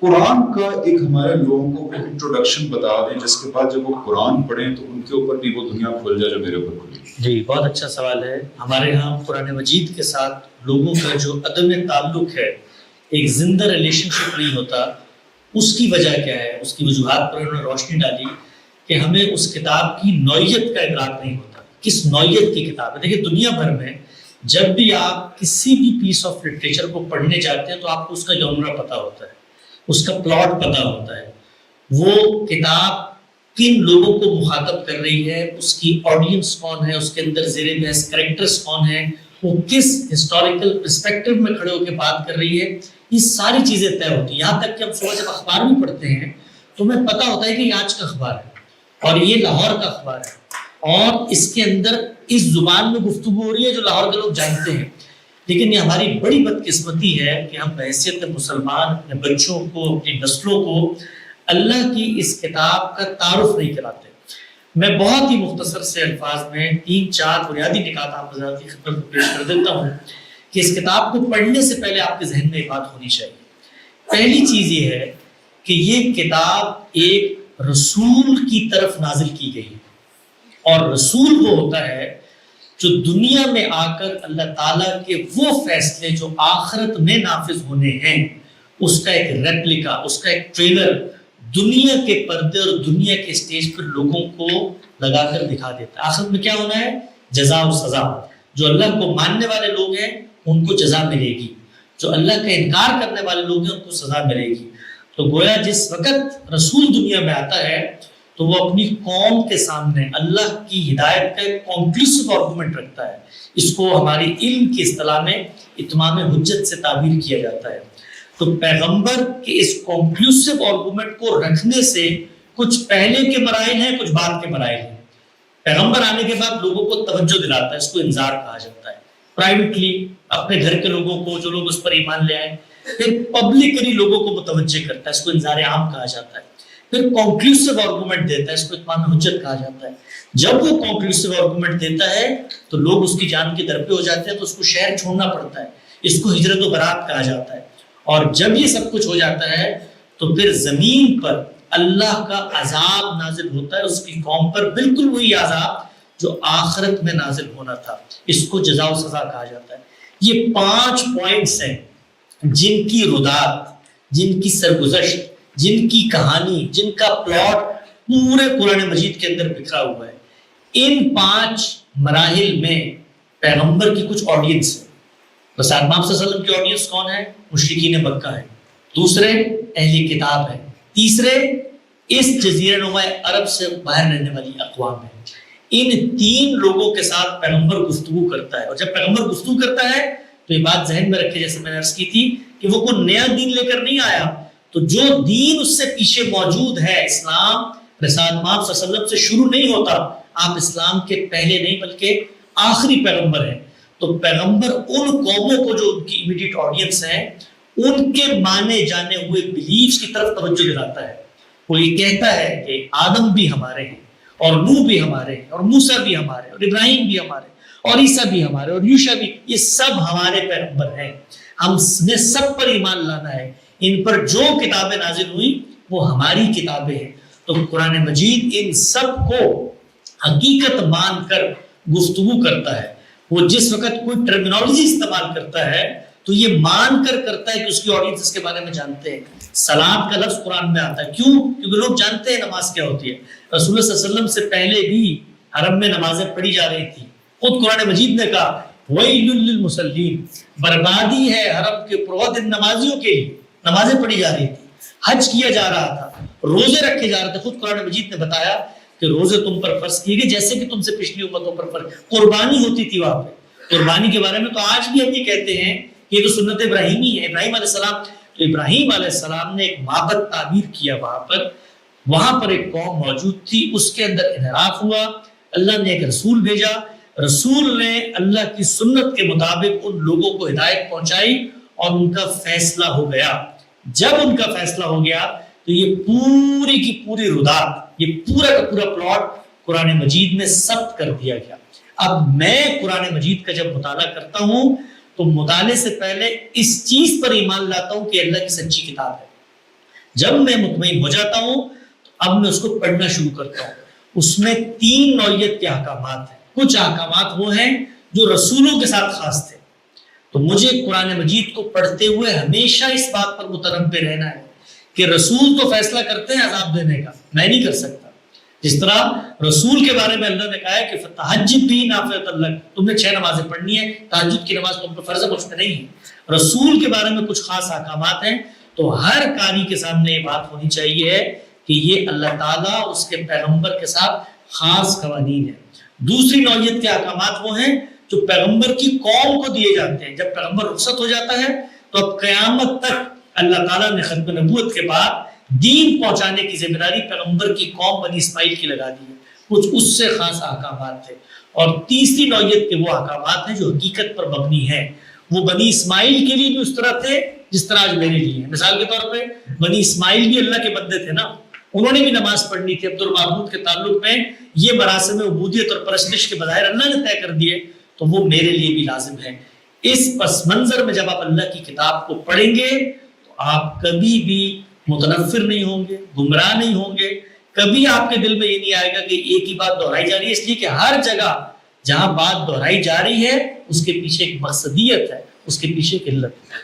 قرآن کا ایک ہمارے لوگوں کو انٹروڈکشن بتا دیں جس کے بعد جب وہ قرآن پڑھیں تو ان کے اوپر بھی وہ دنیا کھل جائے جو میرے اوپر کھلی۔ جی بہت اچھا سوال ہے۔ ہمارے یہاں قرآن مجید کے ساتھ لوگوں کا جو عدم تعلق ہے، ایک زندہ ریلیشن شپ نہیں ہوتا، اس کی وجہ کیا ہے؟ اس کی وجوہات پر انہوں نے روشنی ڈالی کہ ہمیں اس کتاب کی نوعیت کا ادراک نہیں ہوتا، کس نوعیت کی کتاب ہے۔ دیکھیے دنیا بھر میں جب بھی آپ کسی بھی پیس آف لٹریچر کو پڑھنے جاتے ہیں تو آپ کو اس کا جانرا پتہ ہوتا ہے، اس کا پلاٹ پتہ ہوتا ہے، وہ کتاب کن لوگوں کو مخاطب کر رہی ہے، اس کی آڈینس کون ہے، اس کے اندر زیر بحث کریکٹرز کون ہیں، وہ کس ہسٹوریکل پرسپیکٹو میں کھڑے ہو کے بات کر رہی ہے، یہ ساری چیزیں طے ہوتی ہیں۔ یہاں تک کہ ہم صبح جب اخبار بھی پڑھتے ہیں تو ہمیں پتہ ہوتا ہے کہ یہ آج کا اخبار ہے اور یہ لاہور کا اخبار ہے اور اس کے اندر اس زبان میں گفتگو ہو رہی ہے جو لاہور کے لوگ جانتے ہیں۔ لیکن یہ ہماری بڑی بدقسمتی ہے کہ ہم بحیثیت مسلمان اپنے بچوں کو، اپنی نسلوں کو اللہ کی اس کتاب کا تعارف نہیں کراتے۔ میں بہت ہی مختصر سے الفاظ میں 3-4 بنیادی نکات آپ حضرات کی خدمت میں پیش کر دیتا ہوں کہ اس کتاب کو پڑھنے سے پہلے آپ کے ذہن میں ایک بات ہونی چاہیے۔ پہلی چیز یہ ہے کہ یہ کتاب ایک رسول کی طرف نازل کی گئی ہے، اور رسول وہ ہوتا ہے جو دنیا میں آ کر اللہ تعالیٰ کے وہ فیصلے جو آخرت میں نافذ ہونے ہیں اس کا ایک ریپلیکا، اس کا ایک ٹریلر دنیا کے پردے اور دنیا کے اسٹیج پر لوگوں کو لگا کر دکھا دیتا ہے۔ آخرت میں کیا ہونا ہے؟ جزا و سزا۔ جو اللہ کو ماننے والے لوگ ہیں ان کو جزا ملے گی، جو اللہ کا انکار کرنے والے لوگ ہیں ان کو سزا ملے گی۔ تو گویا جس وقت رسول دنیا میں آتا ہے تو وہ اپنی قوم کے سامنے اللہ کی ہدایت کا ایک کنکلوسیو آرگومنٹ رکھتا ہے۔ اس کو ہماری علم کی اصطلاح میں اتمام حجت سے تعبیر کیا جاتا ہے۔ تو پیغمبر کے اس کنکلوسیو آرگومنٹ کو رکھنے سے کچھ پہلے کے مراحل ہیں، کچھ بعد کے مراحل ہیں۔ پیغمبر آنے کے بعد لوگوں کو توجہ دلاتا ہے، اس کو انذار کہا جاتا ہے۔ پرائیویٹلی اپنے گھر کے لوگوں کو جو لوگ اس پر ایمان لے آئے، پھر پبلکلی لوگوں کو متوجہ کرتا ہے، اس کو انذار عام کہا جاتا ہے۔ پھر کنکلوسیو آرگومنٹ دیتا ہے، اس کو اتمام حجت کہا جاتا ہے۔ جب وہ کنکلوسیو آرگومنٹ دیتا ہے تو لوگ اس کی جان کے در پہ ہو جاتے ہیں، تو اس کو شہر چھوڑنا پڑتا ہے، اس کو ہجرت و برات کہا جاتا ہے۔ اور جب یہ سب کچھ ہو جاتا ہے تو پھر زمین پر اللہ کا عذاب نازل ہوتا ہے، اس کی قوم پر بالکل وہی عذاب جو آخرت میں نازل ہونا تھا۔ اس کو جزا و سزا کہا جاتا ہے۔ یہ 5 پوائنٹس ہیں جن کی ردات، جن کی سرگزشت، جن کی کہانی، جن کا پلاٹ پورے قرآن مجید کے اندر بکھرا ہوا ہے۔ ان 5 مراحل میں پیغمبر کی کچھ آڈینس ہے۔ بس امام صلی اللہ علیہ وسلم کی آڈینس کون ہے؟ مشرکین مکہ ہے۔ دوسرے اہل کتاب ہے۔ تیسرے اس جزیرہ نما عرب سے باہر رہنے والی اقوام ہے۔ ان 3 لوگوں کے ساتھ پیغمبر گفتگو کرتا ہے، اور جب پیغمبر گفتگو کرتا ہے تو یہ بات ذہن میں رکھے، جیسے میں نے عرض کی تھی کہ وہ کوئی نیا دین لے کر نہیں آیا، تو جو دین اس سے پیچھے موجود ہے، اسلام رسالت امام صلی اللہ علیہ وسلم سے شروع نہیں ہوتا۔ آپ اسلام کے پہلے نہیں بلکہ آخری پیغمبر ہیں۔ تو پیغمبر ان قوموں کو جو ان کی امیڈیٹ آڈینس ہیں ان کے مانے جانے ہوئے بلیفز کی طرف توجہ دلاتا ہے۔ وہ یہ کہتا ہے کہ آدم بھی ہمارے ہیں، اور نوح بھی ہمارے ہیں، اور موسیٰ بھی ہمارے، اور ابراہیم بھی ہمارے، اور عیسیٰ بھی ہمارے، اور یوشع بھی، یہ سب ہمارے پیغمبر ہیں۔ ہم نے سب پر ایمان لانا ہے۔ ان پر جو کتابیں نازل ہوئی وہ ہماری کتابیں ہیں۔ تو قرآن مجید ان سب کو حقیقت مان کر گفتگو کرتا ہے۔ وہ جس وقت کوئی ٹرمینالوجی استعمال کرتا ہے تو یہ مان کر کرتا ہے کہ اس کی آڈینس اس کے بارے میں جانتے ہیں۔ صلاۃ کا لفظ قرآن میں آتا ہے، کیوں؟ کیونکہ لوگ جانتے ہیں نماز کیا ہوتی ہے۔ رسول اللہ صلی اللہ علیہ وسلم سے پہلے بھی حرم میں نمازیں پڑھی جا رہی تھی۔ خود قرآن مجید نے کہا وَيْلٌ لِّلْمُصَلِّينَ، بربادی ہے حرم کے پروت نمازیوں کے لیے۔ نمازیں پڑھی جا رہی تھی، حج کیا جا رہا تھا، روزے رکھے جا رہے تھے۔ خود قرآن مجید نے بتایا کہ روزے تم پر فرض کیے گئے جیسے کہ تم سے پچھلی امتوں پر فرض۔ قربانی ہوتی تھی وہاں پہ۔ قربانی کے بارے میں تو آج بھی ہم یہ کہتے ہیں کہ یہ تو سنت ابراہیمی ہے۔ ابراہیم علیہ السلام، تو ابراہیم علیہ السلام نے ایک معبد تعمیر کیا وہاں پر ایک قوم موجود تھی، اس کے اندر انحراف ہوا، اللہ نے ایک رسول بھیجا، رسول نے اللہ کی سنت کے مطابق ان لوگوں کو ہدایت پہنچائی اور ان کا فیصلہ ہو گیا۔ جب ان کا فیصلہ ہو گیا تو یہ پوری کی پوری ردات، یہ پورا کا پورا پلاٹ قرآن مجید میں ثبت کر دیا گیا۔ اب میں قرآن مجید کا جب مطالعہ کرتا ہوں تو مطالعے سے پہلے اس چیز پر ایمان لاتا ہوں کہ اللہ کی سچی کتاب ہے، جب میں مطمئن ہو جاتا ہوں تو اب میں اس کو پڑھنا شروع کرتا ہوں. اس میں 3 نوعیت کے احکامات ہیں. کچھ احکامات وہ ہیں جو رسولوں کے ساتھ خاص تھے، تو مجھے قرآن مجید کو پڑھتے ہوئے ہمیشہ اس بات پر متنبہ رہنا ہے کہ رسول تو فیصلہ کرتے ہیں عذاب دینے کا، میں نہیں کر سکتا. جس طرح رسول کے بارے میں اللہ نے کہا ہے کہ فتہجد بھی نافلۃ لک، تم نے 6 نمازیں پڑھنی ہے، تہجد کی نماز تم پر فرض ہے، مجھ پہ نہیں ہے. رسول کے بارے میں کچھ خاص احکامات ہیں، تو ہر قاری کے سامنے یہ بات ہونی چاہیے کہ یہ اللہ تعالیٰ اس کے پیغمبر کے ساتھ خاص قوانین ہیں. دوسری نوعیت کے احکامات وہ ہیں جو پیغمبر کی قوم کو دیے جاتے ہیں. جب پیغمبر رخصت ہو جاتا ہے تو اب قیامت تک اللہ تعالیٰ نے ختم نبوت کے بعد دین پہنچانے کی ذمہ داری پیغمبر کی قوم بنی اسماعیل کی لگا دی ہے. کچھ اس سے خاص احکامات تھے. اور تیسری نوعیت کے وہ احکامات ہیں جو حقیقت پر مبنی ہیں. وہ بنی اسماعیل کے لیے بھی اس طرح تھے جس طرح آج میرے لیے ہیں. مثال کے طور پہ بنی اسماعیل بھی اللہ کے بندے تھے نا، انہوں نے بھی نماز پڑھنی تھی. عبد المعبود کے تعلق میں یہ مراسم عبودیت اور پرستش کے بظاہر اللہ نے طے کر دیے، تو وہ میرے لیے بھی لازم ہے. اس پس منظر میں جب آپ اللہ کی کتاب کو پڑھیں گے تو آپ کبھی بھی متنفر نہیں ہوں گے، گمراہ نہیں ہوں گے. کبھی آپ کے دل میں یہ نہیں آئے گا کہ ایک ہی بات دہرائی جا رہی ہے، اس لیے کہ ہر جگہ جہاں بات دہرائی جا رہی ہے اس کے پیچھے ایک مقصدیت ہے، اس کے پیچھے ایک علت ہے.